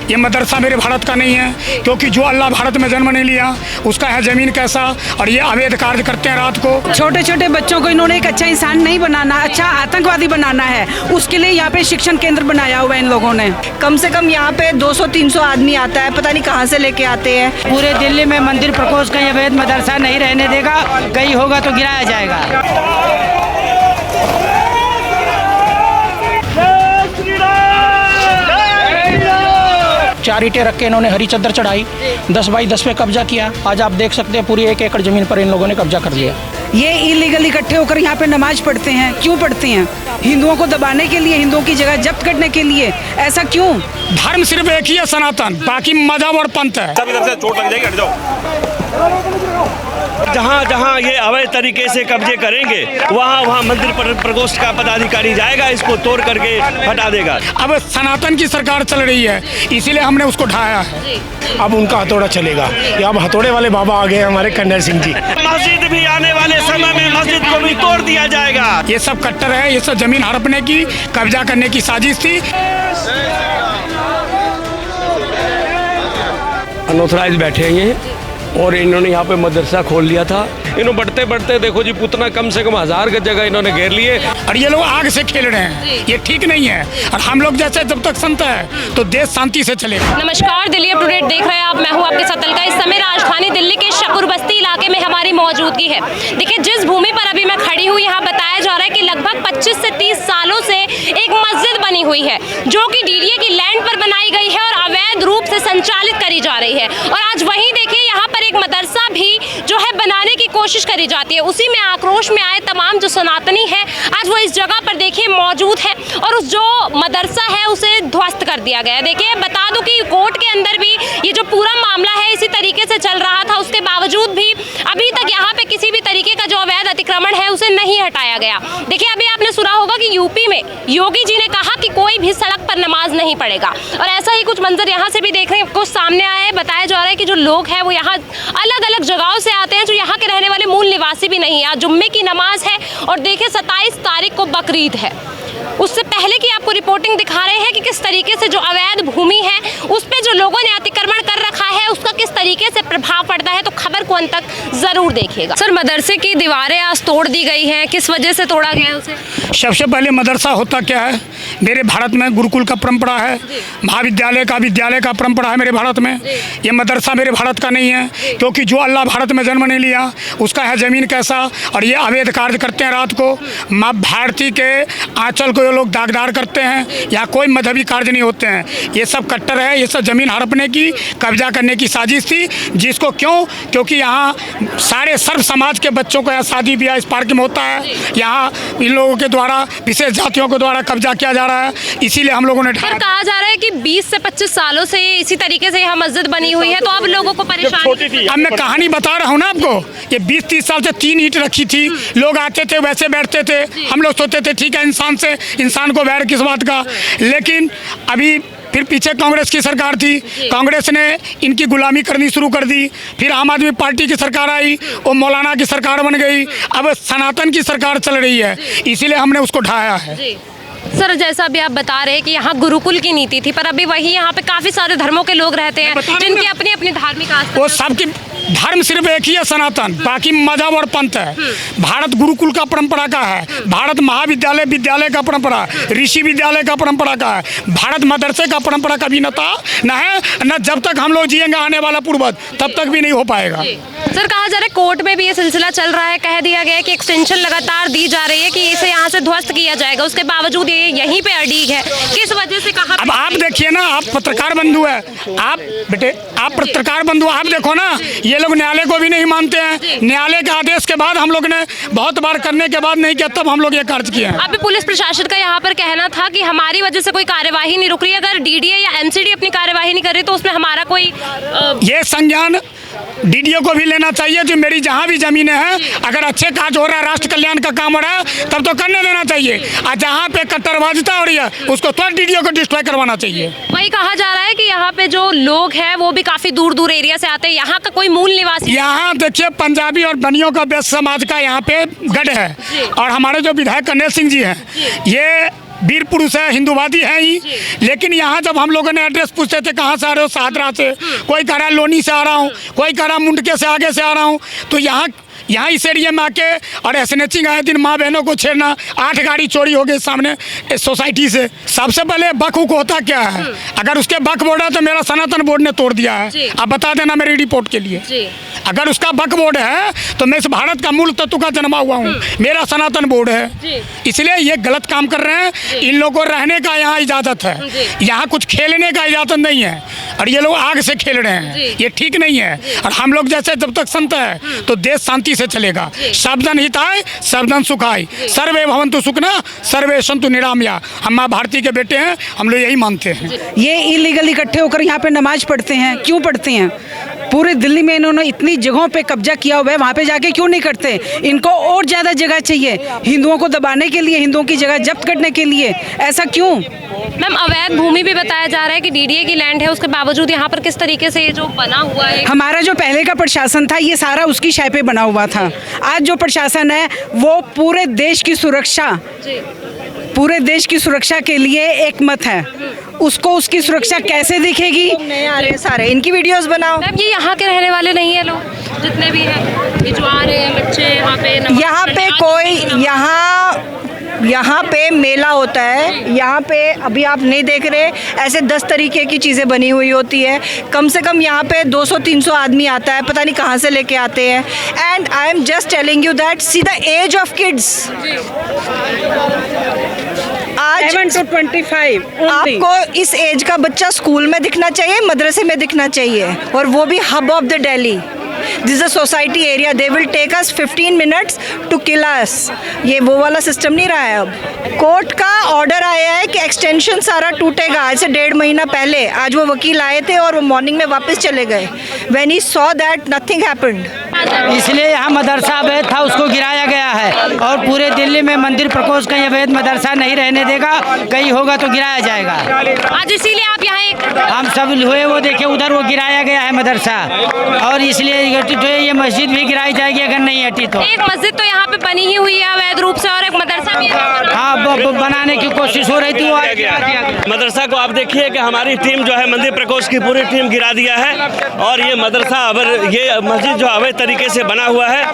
ये मदरसा मेरे भारत का नहीं है, क्योंकि जो अल्लाह भारत में जन्म नहीं लिया उसका है ज़मीन कैसा। और ये अवैध कार्य करते हैं रात को। छोटे छोटे बच्चों को इन्होंने एक अच्छा इंसान नहीं बनाना, अच्छा आतंकवादी बनाना है, उसके लिए यहाँ पे शिक्षण केंद्र बनाया हुआ है इन लोगों ने। कम से कम यहाँ पे 200-300 आदमी आता है, पता नहीं कहाँ से लेके आते हैं। पूरे दिल्ली में मंदिर प्रकोष्ठ का अवैध मदरसा नहीं रहने देगा, कहीं होगा तो गिराया जाएगा। 4 ईंटें रख के इन्होंने हरी चद्दर चढ़ाई, 10 बाई 10 पे कब्जा किया। आज आप देख सकते हैं पूरी 1 एकड़ जमीन पर इन लोगों ने कब्जा कर लिया। ये इलीगल इकट्ठे होकर यहाँ पे नमाज पढ़ते हैं, क्यों पढ़ते हैं? हिंदुओं को दबाने के लिए, हिंदुओं की जगह जब्त करने के लिए, ऐसा क्यों? धर्म सिर्फ एक ही है, सनातन, बाकी मजहब और पंथ है। सब इधर से चोट लग जाएगी, हट जाओ। जहाँ जहाँ ये अवैध तरीके से कब्जे करेंगे वहाँ मंदिर प्रकोष्ठ का पदाधिकारी जाएगा, इसको तोड़ करके हटा देगा। अब सनातन की सरकार चल रही है, इसीलिए हमने उसको ढाया है। अब उनका हथौड़ा चलेगा। अब हथौड़े वाले बाबा आ गए हमारे कन्नर सिंह जी। मस्जिद भी आने वाले समय में मस्जिद को भी तोड़ दिया जाएगा। ये सब कट्टर है, ये सब जमीन हड़पने की, कब्जा करने की साजिश थी। अनऑथराइज बैठे हैं ये, और इन्होंने यहाँ पे मदरसा खोल लिया था। इन्होंने बढ़ते बढ़ते देखो जी पुतना कम से कम 1000 की जगह इन्होंने घेर लिए, और ये लोग आग से खेल रहे हैं, ये ठीक नहीं है। और हम लोग जैसे जब तक संत है तो देश शांति से चलेगा। नमस्कार, दिल्ली अप टू डेट देख रहे हैं आप, मैं हूँ आपके साथ अलका। इस समय राजधानी दिल्ली के शकूर बस्ती इलाके में हमारी मौजूदगी है। देखिए, जिस भूमि पर अभी मैं खड़ी हूँ, यहाँ बताया जा रहा है कि लगभग 25 से 30 सालों से एक मस्जिद बनी हुई है, जो कि डीडीए की लैंड पर बनाई गई है और अवैध रूप से संचालित करी जा रही है। और आज वहीं देखिए, यहाँ पर एक मदरसा भी जो है बनाने की कोशिश करी जाती है। उसी में आक्रोश में आए तमाम जो सनातनी है, आज वो इस जगह पर देखिए मौजूद है और उस जो मदरसा है उसे ध्वस्त कर दिया गया है। देखिए, बता दूं कि कोर्ट के अंदर भी ये जो पूरा मामला है इसी तरीके से चल रहा था, उसके बावजूद भी अभी तक यहाँ पे किसी भी तरीके का जो अवैध अतिक्रमण है उसे नहीं हटाया गया। देखिए, अभी आपने सुना होगा कि यूपी में योगी जी ने कहा कि कोई भी सड़क पर नमाज नहीं पढ़ेगा, और ऐसा ही कुछ मंजर यहाँ से भी देखने को सामने आया है। बताया जा रहा है कि जो लोग हैं वो यहाँ अलग अलग जगहों से आते हैं, जो यहाँ के रहने वाले मूल निवासी भी नहीं है। आज जुम्मे की नमाज है और देखिए 27 तारीख को बकरीद है। उससे पहले की आपको रिपोर्टिंग दिखा रहे हैं कि किस तरीके से जो अवैध भूमि है उस पे जो लोगों ने अतिक्रमण कर रखा है उसका किस तरीके से प्रभाव पड़ता है। तो खबर को अंत तक जरूर देखिएगा। सर, मदरसे की दीवारें आज तोड़ दी गई हैं, किस वजह से तोड़ा गया है उसे? सबसे पहले मदरसा होता क्या है? मेरे भारत में गुरुकुल का परंपरा है, महाविद्यालय का, विद्यालय का परंपरा है मेरे भारत में। ये मदरसा मेरे भारत का नहीं है, क्योंकि जो अल्लाह भारत में जन्म नहीं लिया उसका है ज़मीन कैसा। और ये अवैध कार्य करते हैं रात को, माँ भारती के आंचल को ये लोग दागदार करते हैं। यहाँ कोई मजहबी कार्य नहीं होते हैं, ये सब कट्टर है। ये सब ज़मीन हड़पने की, कब्जा करने की साजिश थी। जिसको क्यों? क्योंकि यहाँ सारे सर्व समाज के बच्चों को यहाँ शादी ब्याह इस पार्क में होता है। यहाँ इन लोगों के द्वारा, विशेष जातियों के द्वारा कब्जा किया जा रहा है, इसीलिए हम लोगों ने कहा जा रहा है कि 20 से 25 सालों से इसी तरीके से यहाँ मस्जिद बनी हुई है, तो अब लोगों को परेशानी। अब मैं कहानी बता रहा हूँ ना आपको, ये 20-30 साल से 3 ईंट रखी थी, लोग आते थे वैसे बैठते थे। हम लोग सोचते थे ठीक है, इंसान को वैर किस बात का। लेकिन अभी फिर पीछे कांग्रेस की सरकार थी, कांग्रेस ने इनकी गुलामी करनी शुरू कर दी। फिर आम आदमी पार्टी की सरकार आई, वो मौलाना की सरकार बन गई। अब सनातन की सरकार चल रही है, इसीलिए हमने उसको ढाया है। सर, जैसा अभी आप बता रहे हैं कि यहाँ गुरुकुल की नीति थी, पर अभी वही यहाँ पे काफी सारे धर्मों के लोग रहते हैं जिनकी अपनी अपनी धार्मिक आस्था। वो सबकी धर्म सिर्फ एक ही है, सनातन, बाकी मजहब और पंथ है। भारत गुरुकुल का परंपरा का है, भारत महाविद्यालय विद्यालय का परंपरा, ऋषि विद्यालय का परंपरा का है। भारत मदरसे का परंपरा कभी न था, न है, न जब तक हम लोग जिएंगे आने वाला पूर्वज तब तक भी नहीं हो पाएगा। सर, कहा जा रहा है कोर्ट में भी ये सिलसिला चल रहा है, कह दिया गया है कि एक्सटेंशन लगातार दी जा रही है कि इसे यहाँ से ध्वस्त किया जाएगा, उसके बावजूद ये यहीं पे अड़ीग है। किस वजह से कहा? अब आप देखिए ना, आप पत्रकार बंधु है, आप बेटे, आप पत्रकार बंधु, आप देखो ना, ये लोग न्यायालय को भी नहीं मानते हैं। न्यायालय के आदेश के बाद हम लोग ने बहुत बार करने के बाद नहीं किया, तब हम लोग ये कार्य किए हैं। अभी पुलिस प्रशासन का यहाँ पर कहना था कि हमारी वजह से कोई कार्यवाही नहीं रुक रही, अगर डीडीए या एमसीडी अपनी कार्यवाही नहीं कर रही तो उसमें हमारा कोई ये संज्ञान डीडीओ को भी लेना चाहिए। जो मेरी जहाँ भी जमीनें हैं, अगर अच्छे काज हो रहा है, राष्ट्र कल्याण का काम हो रहा है, तब तो करने देना चाहिए। और जहाँ पे कट्टरवादिता हो रही है उसको तुरंत डीडीओ को डिस्ट्रॉय करवाना चाहिए। वही कहा जा रहा है कि यहाँ पे जो लोग हैं वो भी काफी दूर दूर एरिया से आते हैं, यहाँ का कोई मूल निवासी। यहाँ देखिए, पंजाबी और बनियों का व्यस्त समाज का यहाँ पे गढ़ है, और हमारे जो विधायक कन्नर सिंह जी हैं, ये वीर पुरुष है, हिंदूवादी है ही। लेकिन यहाँ जब हम लोगों ने एड्रेस पूछते थे कहाँ से आ रहे हो, सादरा से, कोई कह रहा लोनी से आ रहा हूँ, कोई कह रहा मुंडके से आगे से आ रहा हूँ, तो यहाँ इस एरिया में आके और स्नैचिंग आए दिन माँ बहनों को छेड़ना, 8 गाड़ी चोरी हो गई सामने सोसाइटी से। सबसे पहले बक हुक होता क्या है? अगर उसके बक बोर्ड है तो मेरा सनातन बोर्ड ने तोड़ दिया है, आप बता देना मेरी रिपोर्ट के लिए। अगर उसका बक बोर्ड है तो मैं इस भारत का मूल तत्व का जन्मा हुआ हूँ, मेरा सनातन बोर्ड है। इसलिए ये गलत काम कर रहे हैं। इन लोगों को रहने का यहाँ इजाज़त है, यहाँ कुछ खेलने का इजाज़त नहीं है, और ये लोग आग से खेल रहे हैं, ये ठीक नहीं है। और हम लोग जैसे जब तक संत है तो देश शांति से चलेगा। सबजन हिताय सबजन सुखाय, सर्वे भवन्तु सुखिनः सर्वे सन्तु निरामया। हम माँ भारती के बेटे हैं, हम लोग यही मानते हैं। ये इलीगल इकट्ठे होकर यहाँ पे नमाज पढ़ते हैं, क्यों पढ़ते हैं? पूरे दिल्ली में इन्होंने इतनी जगहों पे कब्जा किया हुआ है, वहाँ पे जाके क्यों नहीं करते? इनको और ज़्यादा जगह चाहिए हिंदुओं को दबाने के लिए, हिंदुओं की जगह जब्त करने के लिए, ऐसा क्यों? मैम, अवैध भूमि भी बताया जा रहा है कि डीडीए की लैंड है, उसके बावजूद यहाँ पर किस तरीके से ये जो बना हुआ है। हमारा जो पहले का प्रशासन था ये सारा उसकी शय पे बना हुआ था। आज जो प्रशासन है वो पूरे देश की सुरक्षा के लिए एक मत है, उसको उसकी सुरक्षा कैसे दिखेगी? नए आ रहे हैं सारे, इनकी वीडियोस बनाओ। मैम, ये यहाँ के रहने वाले नहीं है लोग जितने भी हैं, ये जो आ रहे हैं बच्चे यहाँ पे यहाँ पे मेला होता है, यहाँ पे अभी आप नहीं देख रहे, ऐसे 10 तरीके की चीज़ें बनी हुई होती है। कम से कम यहाँ पे 200-300 आदमी आता है, पता नहीं कहाँ से लेके आते हैं। And I am just telling you that see the age of kids, आज 7 to 25 आपको इस एज का बच्चा स्कूल में दिखना चाहिए, मदरसे में दिखना चाहिए, और वो भी hub of the Delhi. This a society area, they will take us 15 minutes to kill us. ये वो वाला सिस्टम नहीं रहा है। अब कोर्ट का ऑर्डर आया है कि एक्सटेंशन सारा टूटेगा, आज से 1.5 महीना पहले। आज वो वकील आए थे और वो मॉर्निंग में वापस चले गए। When he saw that nothing happened. इसलिए यहाँ मदरसा अवैध था, उसको गिराया गया है, और पूरे दिल्ली में मंदिर प्रकोष्ठ कहीं अवैध मदरसा नहीं रहने देगा, कहीं होगा तो गिराया जाएगा। आज इसीलिए आप यहाँ हम सब हुए वो देखे, उधर वो गिराया गया है मदरसा, और इसलिए ये मस्जिद भी गिराई जाएगी अगर नहीं हटी तो। एक मस्जिद तो यहाँ पे बनी ही हुई है अवैध रूप से, और एक मदरसा भी हाँ बनाने की कोशिश हो रही थी, वो मदरसा को आप देखिए कि हमारी टीम जो है मंदिर प्रकोष्ठ की पूरी टीम गिरा दिया है। और ये मदरसा ये मस्जिद जो अवैध तरीके से बना हुआ है,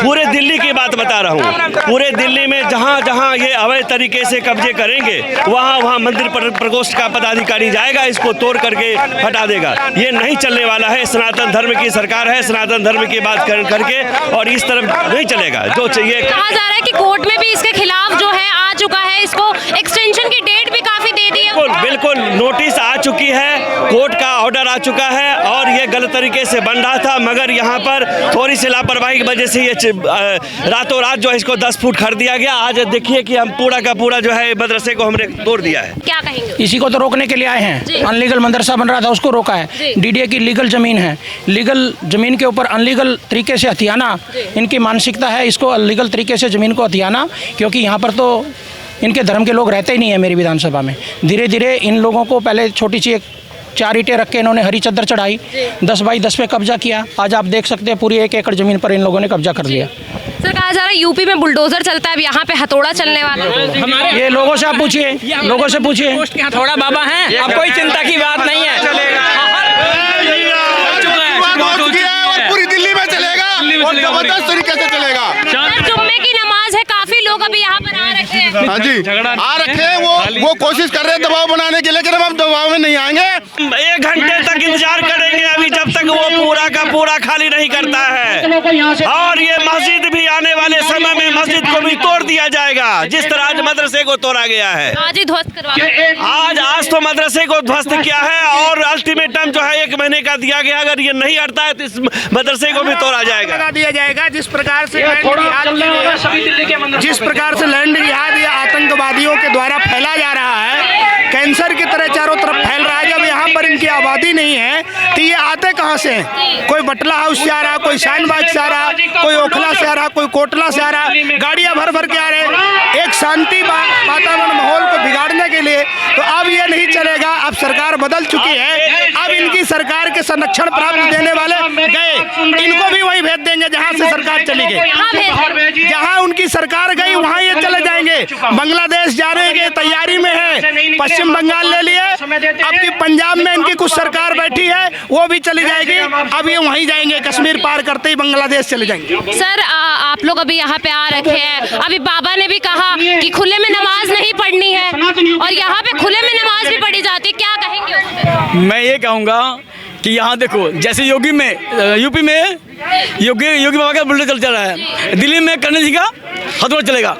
पूरे दिल्ली की बात बता रहा हूँ, पूरे दिल्ली में जहाँ जहाँ ये अवैध तरीके से कब्जे करेंगे वहाँ मंदिर प्रकोष्ठ का पदाधिकारी जाएगा, इसको तोड़ करके हटा देगा। ये नहीं चलने वाला है। सनातन धर्म की सरकार है, सनातन धर्म की बात करके, और इस तरफ नहीं चलेगा। जो चाहिए, कहा जा रहा है कि कोर्ट में भी इसके खिलाफ जो है आ चुका है, इसको एक्सटेंशन की डेट भी काफी दे दी है। बिल्कुल नोटिस आ चुकी है, कोर्ट का ऑर्डर आ चुका है, और ये गलत तरीके से बन रहा था, मगर यहाँ पर थोड़ी सी लापरवाही की वजह से ये रातों रात जो है इसको 10 फुट कर दिया गया। आज देखिए कि हम पूरा का पूरा जो है मदरसे को हमने तोड़ दिया है। क्या कहेंगे? इसी को तो रोकने के लिए आए हैं। अनलीगल मदरसा बन रहा था, उसको रोका है। डीडीए की लीगल जमीन है, लीगल जमीन के ऊपर अनलीगल तरीके से हथियाना इनकी मानसिकता है, इसको अनलीगल तरीके से जमीन को हथियाना, क्योंकि यहाँ पर तो इनके धर्म के लोग रहते ही नहीं है मेरी विधानसभा में। धीरे धीरे इन लोगों को पहले छोटी सी 4 ईंटें रख के इन्होंने हरी चद्दर चढ़ाई, 10 बाई 10 पे कब्जा किया। आज आप देख सकते हैं पूरी 1 एकड़ जमीन पर इन लोगों ने कब्जा कर लिया। सर, कहा जा रहा है यूपी में बुलडोजर चलता है, अब यहाँ पे हथौड़ा चलने वाला है। ये लोगों से आप पूछिए, लोगों से पूछिए। हथौड़ा बाबा हैं, अब कोई चिंता की बात नहीं है। पूरी दिल्ली में चलेगा और जबरदस्त तरीके से चलेगा। जुम्मे की नमाज है, काफी लोग अभी यहाँ पर आ रखे हैं। हाँ जी, आ रखे हैं। वो कोशिश कर रहे हैं दबाव बनाने के, लेकिन हम दबाव में नहीं आएंगे। 1 घंटे तक इंतजार करेंगे अभी, जब तक वो पूरा का पूरा खाली नहीं करता है। और ये मस्जिद भी आने वाले समय में मस्जिद को भी तोड़ दिया जाएगा, जिस तरह आज मदरसे को तोड़ा गया है। आज ही ध्वस्त करवा, आज तो मदरसे को ध्वस्त किया है, और अल्टीमेटम जो है 1 महीने का दिया गया। अगर ये नहीं हटता है तो इस मदरसे को भी तोड़ा जाएगा। दिया जाएगा। जिस प्रकार से लैंड जिहाद या आतंकवादियों के द्वारा फैला जा रहा है, कैंसर की तरह चारों तरफ फैल रहा है। जब यहाँ पर इनकी आबादी नहीं है तो ये आते कहाँ से हैं? कोई बटला हाउस से आ रहा, कोई शानबाग से आ रहा, कोई ओखला से आ रहा, कोई कोटला से आ रहा, गाड़ियाँ भर भर के आ रहे, एक शांति वातावरण माहौल को बिगाड़ने के लिए। तो अब ये नहीं चलेगा। अब सरकार बदल चुकी है, अब इनकी सरकार के संरक्षण प्राप्त देने वाले गए, इनको भी वही भेज देंगे जहाँ से सरकार चली गई। जहां उनकी सरकार गई वहां ये चले जाएंगे। बांग्लादेश जाने की तैयारी में है, पश्चिम बंगाल ले लिए, अब की पंजाब में इनकी कुछ सरकार बैठी है वो भी चली जाएगी। अब ये वहीं जाएंगे, कश्मीर पार करते ही बांग्लादेश चले जाएंगे। सर आप लोग अभी यहाँ पे आ रखे हैं, अभी बाबा ने भी कहा कि खुले में नमाज नहीं पढ़नी है और यहाँ पे खुले में नमाज भी पढ़ी जाती है, क्या कहेंगे उस पे? मैं ये कहूँगा कि यहाँ देखो, जैसे योगी में यूपी में योगी बाबा का बुलेट चल रहा है, दिल्ली में करने जी का हथौड़ा चलेगा।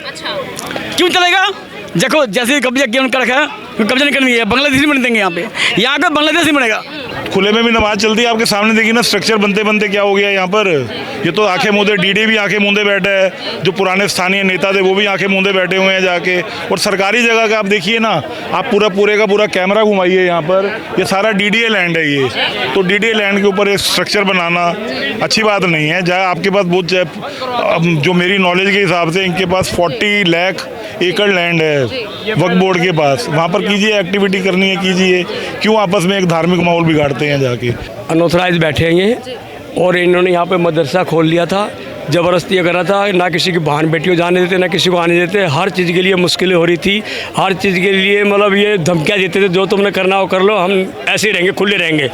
क्यों चलेगा? देखो जैसे कब्जा किया उनका रखा है, कब्जा नहीं करनी है, बांग्लादेशी बन देंगे यहाँ का बांग्लादेशी बनेगा। खुले में भी नमाज चलती है, आपके सामने देखिए ना स्ट्रक्चर बनते बनते क्या हो गया यहाँ पर। ये तो आंखें मूंदे, डीडी भी आंखें मूंदे बैठा है, जो पुराने स्थानीय नेता थे वो भी आंखें मूंदे बैठे हुए हैं जाके। और सरकारी जगह का आप देखिए ना, आप पूरे का पूरा कैमरा घुमाइए यहाँ पर, ये सारा डीडीए लैंड है ये। तो डीडीए लैंड के ऊपर एक स्ट्रक्चर बनाना अच्छी बात नहीं है। जहाँ आपके पास बहुत, जो मेरी नॉलेज के हिसाब से इनके पास 40 लाख एकड़ लैंड है वक्फ बोर्ड के पास, वहाँ पर कीजिए, एक्टिविटी करनी है कीजिए, क्यों आपस में एक धार्मिक माहौल बिगाड़ते हैं जाके। अनऑथराइज बैठे हैं ये, और इन्होंने यहाँ पे मदरसा खोल लिया था, ज़बरदस्ती कर रहा था, ना किसी की बहन बेटियों जाने देते, ना किसी को आने देते, हर चीज़ के लिए मुश्किलें हो रही थी, हर चीज़ के लिए मतलब ये धमकियाँ देते थे, जो तुमने करना हो कर लो, हम ऐसे ही रहेंगे, खुले रहेंगे।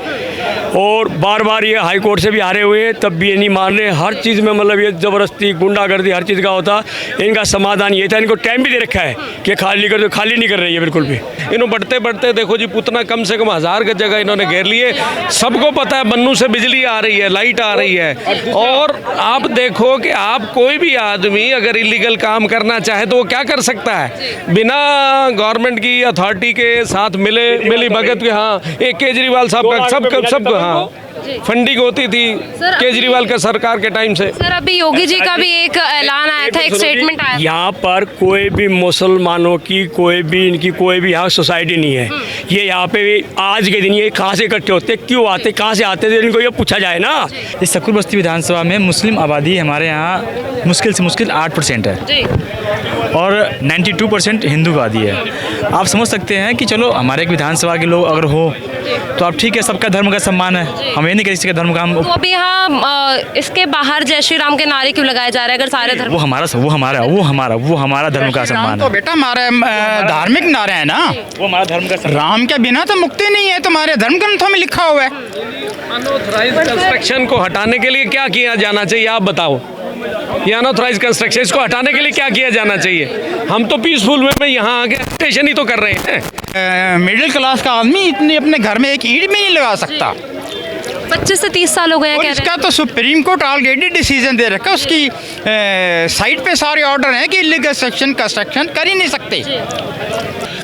और बार बार ये हाई कोर्ट से भी हारे हुए, तब भी ये नहीं मान रहे, हर चीज़ में मतलब ये ज़बरदस्ती गुंडागर्दी हर चीज़ का होता। इनका समाधान ये था, इनको टाइम भी दे रखा है कि खाली कर दो, खाली नहीं कर रही है बिल्कुल भी। इन्होंने बढ़ते बढ़ते देखो जी, पुतना कम से कम 1000 गज जगह इन्होंने घेर लिए। सबको पता है बन्नू से बिजली आ रही है, लाइट आ रही है, और आप देखो कि आप कोई भी आदमी अगर इलीगल काम करना चाहे तो वो क्या कर सकता है, बिना गवर्नमेंट की अथॉरिटी के साथ मिली भगत के। हाँ, एक केजरीवाल साहब का सब हाँ फंडिंग होती थी केजरीवाल का सरकार के टाइम से। सर अभी योगी जी का भी एक ऐलान आया था, एक स्टेटमेंट आया। यहाँ पर कोई भी मुसलमानों की इनकी कोई भी यहाँ सोसाइटी नहीं है। ये यहाँ पे आज के दिन ये कहाँ से इकट्ठे होते, क्यों आते, कहाँ से आते थे, इनको ये पूछा जाए ना। इस शकुर बस्ती विधानसभा में मुस्लिम आबादी हमारे यहाँ मुश्किल से मुश्किल 8% है और 92% हिंदू आबादी है। आप समझ सकते हैं कि चलो हमारे एक विधानसभा के लोग अगर हो तो आप ठीक है, सबका धर्म का सम्मान है, हम ये नहीं किसी का धर्म का हम। तो अभी यहाँ इसके बाहर जय श्री राम के नारे क्यों लगाए जा रहे हैं? अगर सारे धर्म वो हमारा धर्म का सम्मान है। तो बेटा हमारे धार्मिक नारे हैं ना, वो हमारा धर्म का सम्मान। राम के बिना तो मुक्ति नहीं है, तुम्हारे धर्म ग्रंथों में लिखा हुआ है। अनऑथराइज्ड कंस्ट्रक्शन को हटाने के लिए क्या किया जाना चाहिए, आप बताओ। ये अनऑथराइज्ड कंस्ट्रक्शन, इसको हटाने के लिए क्या किया जाना चाहिए? हम तो पीसफुल वे में यहाँ आके स्टेशन ही तो कर रहे हैं। मिडिल क्लास का आदमी इतनी अपने घर में एक ईंट भी नहीं लगा सकता। 25 से 30 साल हो गए हैं। इसका तो सुप्रीम कोर्ट ऑलरेडी डिसीजन दे रखा है, उसकी साइट पे सारे ऑर्डर हैं कि इलीगल सेक्शन कंस्ट्रक्शन कर ही नहीं सकते।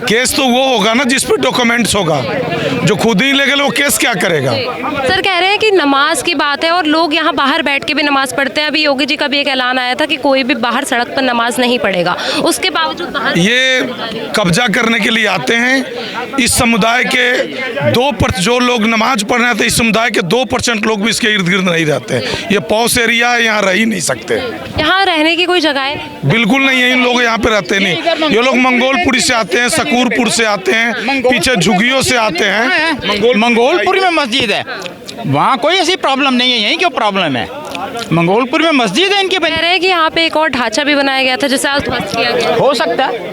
केस तो वो होगा ना जिस पे डॉक्यूमेंट्स होगा, जो खुद ही लीगल वो केस क्या करेगा। सर कह रहे हैं कि नमाज की बात है और लोग यहाँ बाहर बैठ के भी नमाज पढ़ते हैं। अभी योगी जी का भी एक ऐलान आया था कि कोई भी बाहर सड़क पर नमाज नहीं पढ़ेगा, उसके बावजूद बाहर ये कब्जा करने के लिए आते हैं। इस समुदाय के जो लोग नमाज पढ़ने आते हैं, इस समुदाय के 2% लोग भी इसके इर्द गिर्द नहीं रहते। ये पॉस एरिया है, यहाँ रह ही नहीं सकते। यहाँ रहने की कोई जगह है बिल्कुल नहीं है, इन लोग यहाँ पे रहते नहीं। ये लोग मंगोलपुरी से आते हैं, सकूरपुर से आते हैं, पीछे झुग्गियों से आते हैं। मंगोलपुर में मस्जिद है, वहाँ कोई ऐसी प्रॉब्लम नहीं है, यहीं क्यों प्रॉब्लम है? मंगोलपुर में मस्जिद है इनके। कह रहे हैं कि यहाँ पे एक और ढांचा भी बनाया गया था जिसे आज ध्वस्त किया गया। हो सकता है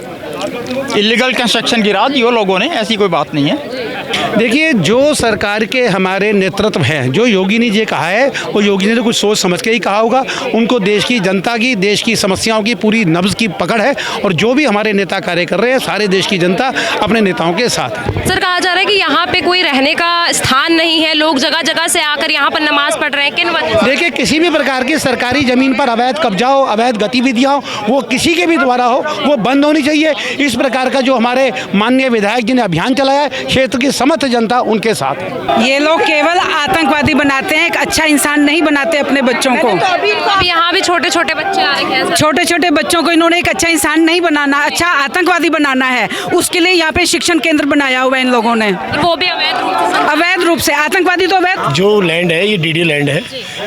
इलीगल कंस्ट्रक्शन गिरा दियो लोगों ने, ऐसी कोई बात नहीं है। देखिए, जो सरकार के हमारे नेतृत्व हैं, जो योगी ने ये कहा है, वो योगी ने तो कुछ सोच समझ के ही कहा होगा। उनको देश की जनता की, देश की समस्याओं की पूरी नब्ज की पकड़ है, और जो भी हमारे नेता कार्य कर रहे हैं, सारे देश की जनता अपने नेताओं के साथ है। सर कहा जा रहा है कि यहाँ पे कोई रहने का स्थान नहीं है, लोग जगह जगह से आकर यहाँ पर नमाज पढ़ रहे हैं, किन वजह से? देखिए, किसी भी प्रकार की सरकारी ज़मीन पर अवैध कब्जा हो, अवैध गतिविधियाँ हो, वो किसी के भी द्वारा हो, वो बंद होनी चाहिए। इस प्रकार का जो हमारे माननीय विधायक जी ने अभियान चलाया है, क्षेत्र की समस्त जनता उनके साथ है। ये लोग केवल आतंकवादी बनाते हैं, एक अच्छा इंसान नहीं बनाते अपने बच्चों को। अब यहाँ भी छोटे छोटे बच्चे आ रहे हैं, छोटे छोटे बच्चों को इन्होंने एक अच्छा इंसान नहीं बनाना, अच्छा आतंकवादी बनाना है। उसके लिए यहाँ पे शिक्षण केंद्र बनाया हुआ है इन लोगों ने, वो भी अवैध रूप से। आतंकवादी तो अवैध। जो लैंड है ये डीडी लैंड है,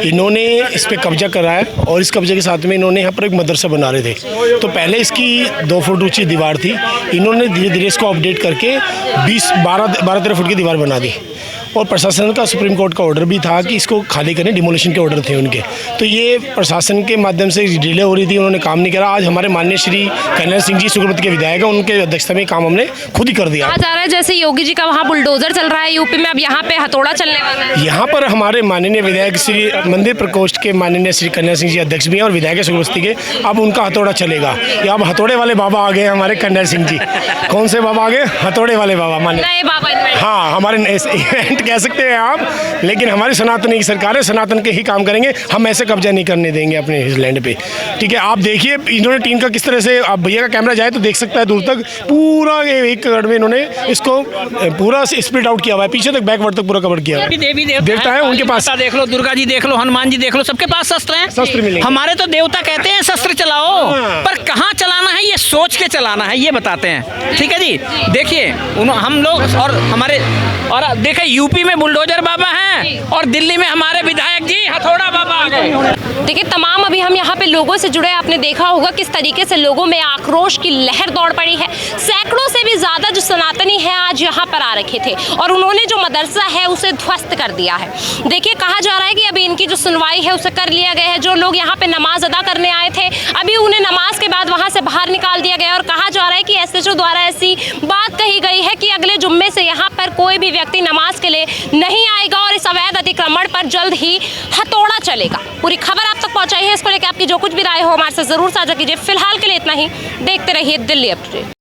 इन्होंने इस पे कब्जा करा है, और इस कब्जे के साथ में इन्होंने यहाँ पर एक मदरसा बना रहे थे। तो पहले इसकी 2 फुट ऊंची दीवार थी, इन्होंने धीरे धीरे इसको अपडेट करके 12-13 फुट की दीवार बना दी। और प्रशासन का सुप्रीम कोर्ट का ऑर्डर भी था कि इसको खाली करें, डिमोलिशन के ऑर्डर थे उनके। तो ये प्रशासन के माध्यम से डिले हो रही थी, उन्होंने काम नहीं करा। आज हमारे माननीय श्री कर्नल सिंह जी सुब्रमण्यम के विधायक हैं, उनके अध्यक्षता में काम हमने खुद ही कर दिया। कहा जा रहा है जैसे योगी जी का वहाँ बुलडोजर चल रहा है यूपी में, अब यहाँ पे हथौड़ा चलने वाला है। यहाँ पर हमारे माननीय विधायक श्री मंदिर प्रकोष्ठ के माननीय श्री कर्नल सिंह जी अध्यक्ष भी हैं और विधायक सुब्रमण्यम के, अब उनका हथौड़ा चलेगा। ये अब हथौड़े वाले बाबा आ गए हमारे कर्नल सिंह जी। कौन से बाबा आ गए? हथौड़े वाले बाबा, माननीय बाबा। हाँ, हमारे इवेंट कह सकते हैं आप, लेकिन हमारी सनातनी की सरकार है, सनातन के ही काम करेंगे, हम ऐसे कब्जा नहीं करने देंगे अपने इस लैंड पे। ठीक है, आप देखिए इन्होंने टीम का किस तरह से, आप भैया का कैमरा जाए तो देख सकता है दूर तक, पूरा 1 एकड़ में इन्होंने इसको पूरा स्प्लिट आउट किया हुआ है, पीछे तक बैकवर्ड तक पूरा कवर किया हुआ है। देवी देवता है उनके पास, देख लो, दुर्गा जी देख लो, हनुमान जी देख लो, सबके पास शस्त्र हैं। शस्त्र मिलेंगे। हमारे तो देवता कहते हैं शस्त्र चलाओ, पर कहाँ चलाना है ये सोच के चलाना है, ये बताते हैं। ठीक है जी, देखिए हम लोग और हमारे, और देखिए यूपी में बुलडोजर बाबा हैं और दिल्ली में हमारे विधायक जी हथौड़ा बाबा आ गए। देखिए तमाम अभी हम यहाँ पे लोगों से जुड़े, आपने देखा होगा किस तरीके से लोगों में आक्रोश की लहर दौड़ पड़ी है। सैकड़ों से भी ज्यादा जो सनातनी है आज यहाँ पर आ रखे थे और उन्होंने जो मदरसा है उसे ध्वस्त कर दिया है। देखिए कहा जा रहा है कि अभी इनकी जो सुनवाई है उसे कर लिया गया है। जो लोग यहाँ पे नमाज अदा करने आए थे, अभी उन्हें नमाज के बाद वहाँ से बाहर निकाल दिया गया और कहा जा रहा है कि SHO द्वारा ऐसी बात कही गई है कि अगले जुम्मे से यहाँ पर कोई भी व्यक्ति नमाज के लिए नहीं आएगा और इस अवैध अतिक्रमण पर जल्द ही हथौड़ा चलेगा। पूरी खबर आप तक पहुँचाई है, इसको लेकर आपकी जो कुछ भी राय हो हमारे से जरूर साझा कीजिए। फिलहाल के लिए इतना ही, देखते रहिए दिल्ली अपडेट।